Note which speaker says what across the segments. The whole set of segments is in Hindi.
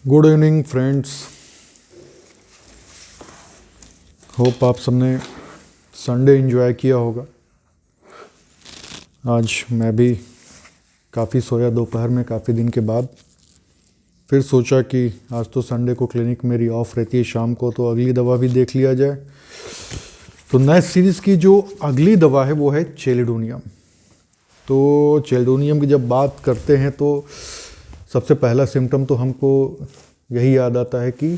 Speaker 1: Good evening friends. होप आप सबने संडे एंजॉय किया होगा। आज मैं भी काफ़ी सोया दोपहर में, काफ़ी दिन के बाद। फिर सोचा कि आज तो संडे को क्लिनिक मेरी ऑफ रहती है शाम को, तो अगली दवा भी देख लिया जाए। तो नए सीरीज़ की जो अगली दवा है वो है चेलिडोनियम। तो चेलिडोनियम की जब बात करते हैं तो सबसे पहला सिम्टम तो हमको यही याद आता है कि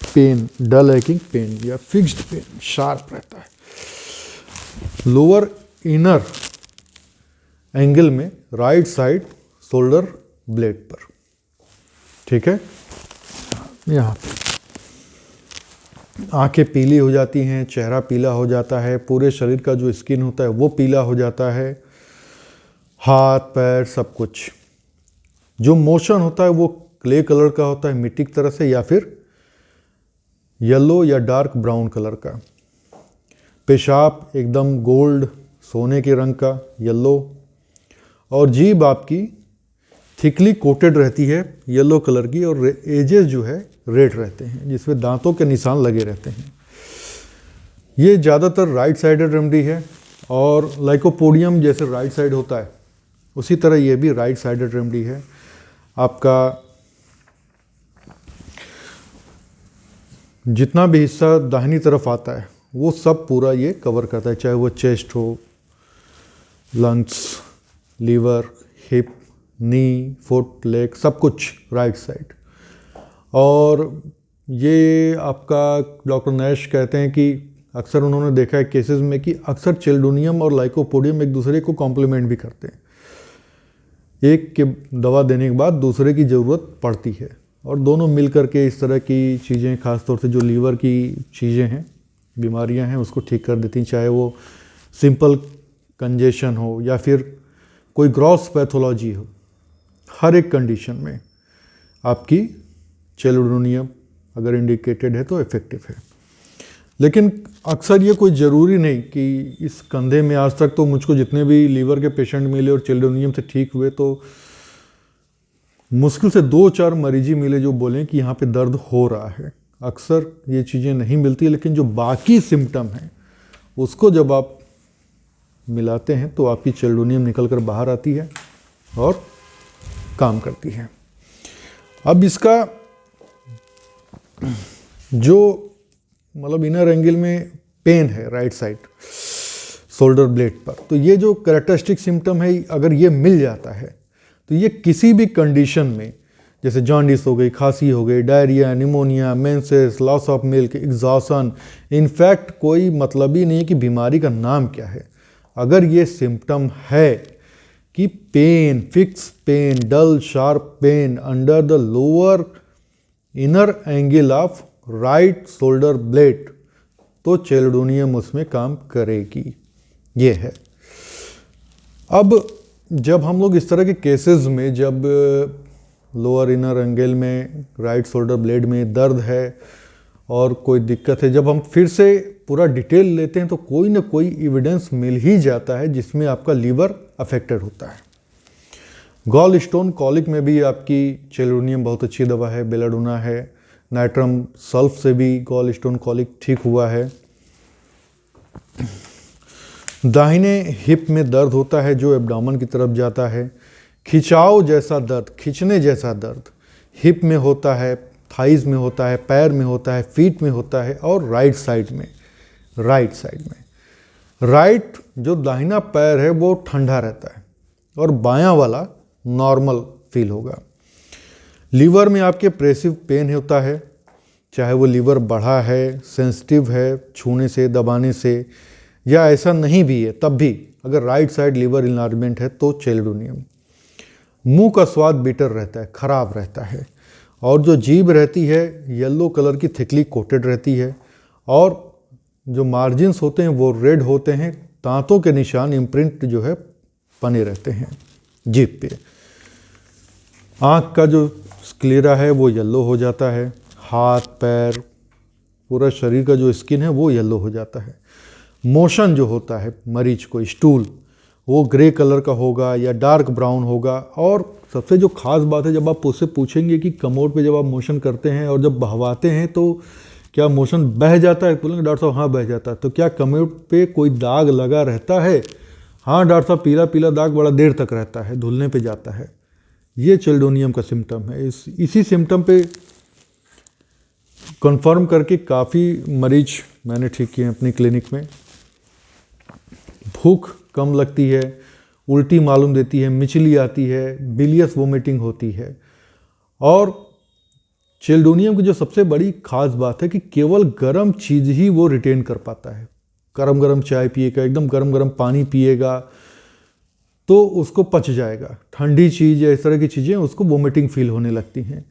Speaker 1: पेन, डल एकइंग पेन या फिक्स्ड पेन, शार्प रहता है लोअर इनर एंगल में, राइट साइड शोल्डर ब्लेड पर। ठीक है, यहाँ पे आंखें पीली हो जाती हैं, चेहरा पीला हो जाता है, पूरे शरीर का जो स्किन होता है वो पीला हो जाता है, हाथ पैर सब कुछ। जो मोशन होता है वो क्ले कलर का होता है, मिट्टी की तरह से, या फिर येलो या डार्क ब्राउन कलर का। पेशाब एकदम गोल्ड, सोने के रंग का, येलो। और जीभ आपकी थिकली कोटेड रहती है, येलो कलर की, और एजेस जो है रेड रहते हैं, जिसमें दांतों के निशान लगे रहते हैं। ये ज़्यादातर राइट साइडेड रेमेडी है, और लाइकोपोडियम जैसे राइट साइड होता है उसी तरह ये भी राइट साइडेड रेमेडी है। आपका जितना भी हिस्सा दाहिनी तरफ आता है वो सब पूरा ये कवर करता है, चाहे वो चेस्ट हो, लंग्स, लीवर, हिप, नी, फुट, लेग, सब कुछ राइट साइड। और ये आपका डॉक्टर नैश कहते हैं कि अक्सर उन्होंने देखा है केसेस में कि अक्सर चेलिडोनियम और लाइकोपोडियम एक दूसरे को कॉम्प्लीमेंट भी करते हैं। एक के दवा देने के बाद दूसरे की ज़रूरत पड़ती है, और दोनों मिल करके इस तरह की चीज़ें, ख़ासतौर से जो लीवर की चीज़ें हैं, बीमारियां हैं, उसको ठीक कर देती हैं। चाहे वो सिंपल कंजेशन हो या फिर कोई ग्रॉस पैथोलॉजी हो, हर एक कंडीशन में आपकी चेलिडोनियम अगर इंडिकेटेड है तो इफ़ेक्टिव है। लेकिन अक्सर ये कोई ज़रूरी नहीं कि इस कंधे में, आज तक तो मुझको जितने भी लीवर के पेशेंट मिले और चेलिडोनियम से ठीक हुए तो मुश्किल से 2-4 मरीज ही मिले जो बोलें कि यहाँ पे दर्द हो रहा है। अक्सर ये चीज़ें नहीं मिलती, लेकिन जो बाकी सिम्टम हैं उसको जब आप मिलाते हैं तो आपकी चेलिडोनियम निकल कर बाहर आती है और काम करती है। अब इसका जो मतलब इनर एंगल में पेन है राइट साइड शोल्डर ब्लेड पर, तो ये जो कैरेक्टरिस्टिक सिम्टम है, अगर ये मिल जाता है तो ये किसी भी कंडीशन में, जैसे जॉन्डिस हो गई, खांसी हो गई, diarrhoea, pneumonia, menses, loss of milk, exhaustion, in fact कोई मतलब ही नहीं है कि बीमारी का नाम क्या है। अगर ये सिम्टम है कि pain, fix pain, dull sharp pain under the lower inner angle of right shoulder blade, तो चेलिडोनियम उसमें काम करेगी। ये है। अब जब हम लोग इस तरह के केसेस में, जब लोअर इनर एंगल में राइट शोल्डर ब्लेड में दर्द है और कोई दिक्कत है, जब हम फिर से पूरा डिटेल लेते हैं तो कोई ना कोई एविडेंस मिल ही जाता है जिसमें आपका लीवर अफेक्टेड होता है। गॉल स्टोन कॉलिक में भी आपकी चेलिडोनियम बहुत अच्छी दवा है, बेलाडोना है, नाइट्रम सल्फ से भी गॉल स्टोन कॉलिक ठीक हुआ है। दाहिने हिप में दर्द होता है जो एब्डोमेन की तरफ जाता है, खिंचाव जैसा दर्द, खींचने जैसा दर्द हिप में होता है, थाइज में होता है, पैर में होता है, फीट में होता है, और राइट साइड में, राइट जो दाहिना पैर है वो ठंडा रहता है और बायां वाला नॉर्मल फील होगा। लीवर में आपके प्रेसिव पेन होता है, चाहे वो लीवर बढ़ा है, सेंसिटिव है छूने से, दबाने से, या ऐसा नहीं भी है तब भी, अगर राइट साइड लीवर इनलार्जमेंट है तो चेलिडोनियम। मुंह का स्वाद बिटर रहता है, खराब रहता है, और जो जीभ रहती है येलो कलर की थिकली कोटेड रहती है, और जो मार्जिन्स होते हैं वो रेड होते हैं, दांतों के निशान, इम्प्रिंट जो है बने रहते हैं जीभ पे। आँख का जो स्क्लेरा है वो येलो हो जाता है, हाथ पैर, पूरा शरीर का जो स्किन है वो येलो हो जाता है। मोशन जो होता है मरीज को, स्टूल, वो ग्रे कलर का होगा या डार्क ब्राउन होगा। और सबसे जो खास बात है, जब आप उससे पूछेंगे कि कमोड पे जब आप मोशन करते हैं और जब बहवाते हैं तो क्या मोशन बह जाता है, बोलेंगे डॉक्टर साहब हाँ बह जाता है। तो क्या कमोड पे कोई दाग लगा रहता है? हाँ डॉक्टर साहब, पीला पीला दाग बड़ा देर तक रहता है, धुलने पे जाता है। ये चेल्डोनियम का सिम्टम है। इसी सिम्टम पे कंफर्म करके काफ़ी मरीज मैंने ठीक किए हैं अपनी क्लिनिक में। भूख कम लगती है, उल्टी मालूम देती है, मिचली आती है, बिलियस वोमिटिंग होती है। और चेल्डोनियम की जो सबसे बड़ी खास बात है कि केवल गर्म चीज़ ही वो रिटेन कर पाता है। गरम गरम चाय पिएगा, एकदम गरम गरम पानी पिएगा तो उसको पच जाएगा। ठंडी चीज़ या इस तरह की चीज़ें उसको वोमिटिंग फील होने लगती हैं।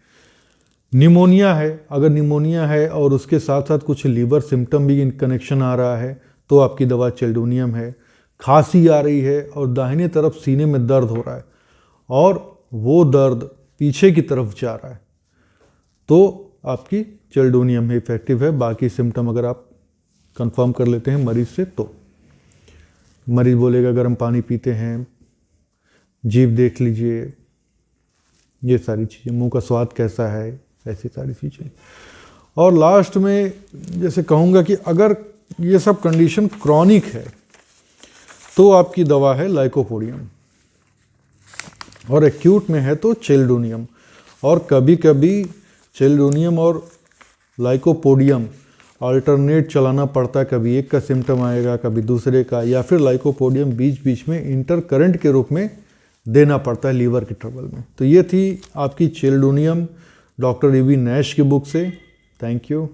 Speaker 1: निमोनिया है, अगर निमोनिया है और उसके साथ साथ कुछ लीवर सिम्टम भी इन कनेक्शन आ रहा है तो आपकी दवा चेल्डोनियम है। खांसी आ रही है और दाहिने तरफ सीने में दर्द हो रहा है और वो दर्द पीछे की तरफ जा रहा है तो आपकी चेल्डोनियम है, इफेक्टिव है। बाकी सिम्टम अगर आप कंफर्म कर लेते हैं मरीज से तो मरीज बोलेगा गर्म पानी पीते हैं, जीभ देख लीजिए, ये सारी चीज़ें, मुंह का स्वाद कैसा है, ऐसी सारी चीज़ें। और लास्ट में जैसे कहूँगा कि अगर ये सब कंडीशन क्रॉनिक है तो आपकी दवा है लाइकोपोडियम, और एक्यूट में है तो चेल्डोनियम। और कभी कभी चेल्डोनियम और लाइकोपोडियम अल्टरनेट चलाना पड़ता है, कभी एक का सिम्टम आएगा कभी दूसरे का, या फिर लाइकोपोडियम बीच बीच में इंटरकरेंट के रूप में देना पड़ता है लीवर के ट्रबल में। तो ये थी आपकी चेल्डोनियम डॉक्टर ईवी नैश की बुक से। Thank you.